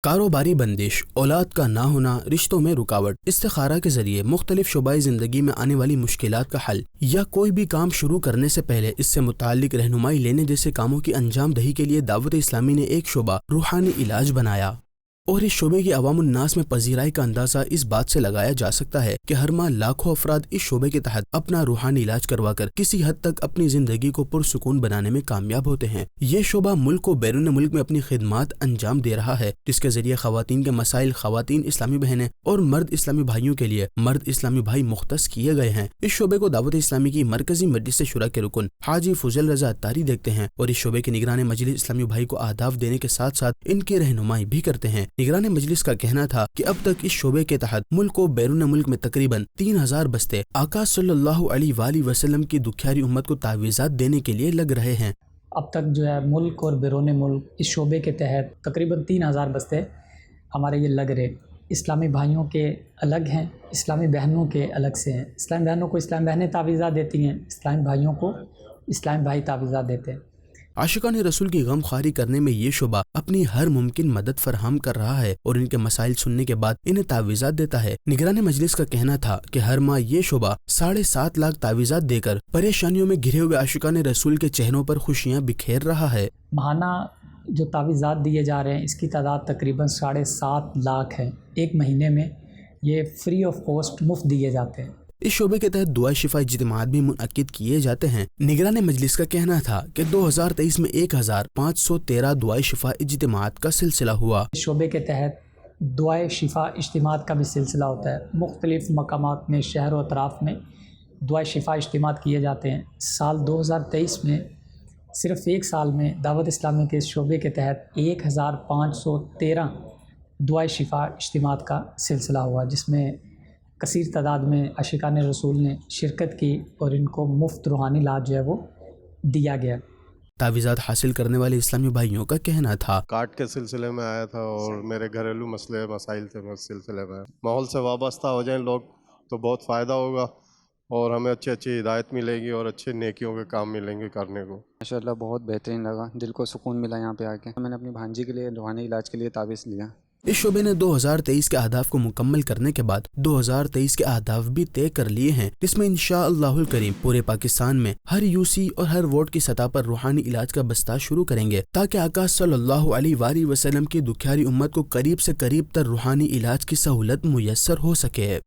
کاروباری بندش، اولاد کا نہ ہونا، رشتوں میں رکاوٹ، استخارہ کے ذریعے مختلف شعبۂ زندگی میں آنے والی مشکلات کا حل یا کوئی بھی کام شروع کرنے سے پہلے اس سے متعلق رہنمائی لینے جیسے کاموں کی انجام دہی کے لیے دعوت اسلامی نے ایک شعبہ روحانی علاج بنایا، اور اس شعبے کی عوام الناس میں پذیرائی کا اندازہ اس بات سے لگایا جا سکتا ہے کہ ہر ماہ لاکھوں افراد اس شعبے کے تحت اپنا روحانی علاج کروا کر کسی حد تک اپنی زندگی کو پرسکون بنانے میں کامیاب ہوتے ہیں۔ یہ شعبہ ملک و بیرون ملک میں اپنی خدمات انجام دے رہا ہے، جس کے ذریعے خواتین کے مسائل خواتین اسلامی بہنیں اور مرد اسلامی بھائیوں کے لیے مرد اسلامی بھائی مختص کیے گئے ہیں۔ اس شعبے کو دعوت اسلامی کی مرکزی مجلس شورا کے رکن حاجی فضل رضا اتاری دیکھتے ہیں، اور اس شعبے کے نگران مجلس اسلامی بھائی کو اہداف دینے کے ساتھ ساتھ ان کی رہنمائی بھی کرتے ہیں۔ نگران مجلس کا کہنا تھا کہ اب تک اس شعبے کے تحت ملک و بیرون ملک میں تقریباً 3000 بستے آقا صلی اللہ علیہ وآلہ وسلم کی دکھیاری امت کو تعویذات دینے کے لیے لگ رہے ہیں۔ اب تک جو ہے ملک اور بیرون ملک اس شعبے کے تحت تقریباً 3000 بستے ہمارے یہ لگ رہے، اسلامی بھائیوں کے الگ ہیں، اسلامی بہنوں کے الگ سے ہیں۔ اسلامی بہنوں کو اسلامی بہنیں تعویذات دیتی ہیں، اسلامی بھائیوں کو اسلامی بھائی تعویذات دیتے ہیں۔ عاشقان رسول کی غم خواری کرنے میں یہ شعبہ اپنی ہر ممکن مدد فراہم کر رہا ہے اور ان کے مسائل سننے کے بعد انہیں تعویذات دیتا ہے۔ نگران مجلس کا کہنا تھا کہ ہر ماہ یہ شعبہ 7.5 لاکھ تعویذات دے کر پریشانیوں میں گھرے ہوئے عاشقان رسول کے چہروں پر خوشیاں بکھیر رہا ہے۔ ماہانہ جو تعویذات دیے جا رہے ہیں اس کی تعداد تقریباً 7.5 لاکھ ہے۔ ایک مہینے میں یہ فری آف کاسٹ مفت دیے جاتے ہیں۔ اس شعبے کے تحت دعائے شفا اجتماعات بھی منعقد کیے جاتے ہیں۔ نگران مجلس کا کہنا تھا کہ 2023 میں 1513 دعائے شفا اجتماعات کا سلسلہ ہوا۔ اس شعبے کے تحت دعائے شفا اجتماعات کا بھی سلسلہ ہوتا ہے۔ مختلف مقامات میں شہر و اطراف میں دعائے شفا اجتماعات کیے جاتے ہیں۔ سال 2023 میں صرف ایک سال میں دعوت اسلامی کے اس شعبے کے تحت 1513 دعائے شفا اجتماعات کا سلسلہ ہوا، جس میں کثیر تعداد میں عاشقان رسول نے شرکت کی اور ان کو مفت روحانی علاج جو ہے وہ دیا گیا۔ تعویذات حاصل کرنے والے اسلامی بھائیوں کا کہنا تھا، کارڈ کے سلسلے میں آیا تھا اور میرے گھریلو مسائل تھے اس سلسلے میں۔ ماحول سے وابستہ ہو جائیں لوگ تو بہت فائدہ ہوگا اور ہمیں اچھی ہدایت ملے گی اور اچھے نیکیوں کے کام ملیں گے کرنے کو۔ ماشاءاللہ بہت بہترین لگا، دل کو سکون ملا یہاں پہ آ کے۔ میں نے اپنی بھانجی کے لیے روحانی علاج کے لیے تعویذ لیا۔ اس شعبے نے 2023 کے اہداف کو مکمل کرنے کے بعد 2023 کے اہداف بھی طے کر لیے ہیں، جس میں انشاءاللہ الکریم پورے پاکستان میں ہر یوسی اور ہر وارڈ کی سطح پر روحانی علاج کا بستہ شروع کریں گے، تاکہ آقا صلی اللہ علیہ وآلہ وسلم کی دکھیاری امت کو قریب سے قریب تر روحانی علاج کی سہولت میسر ہو سکے۔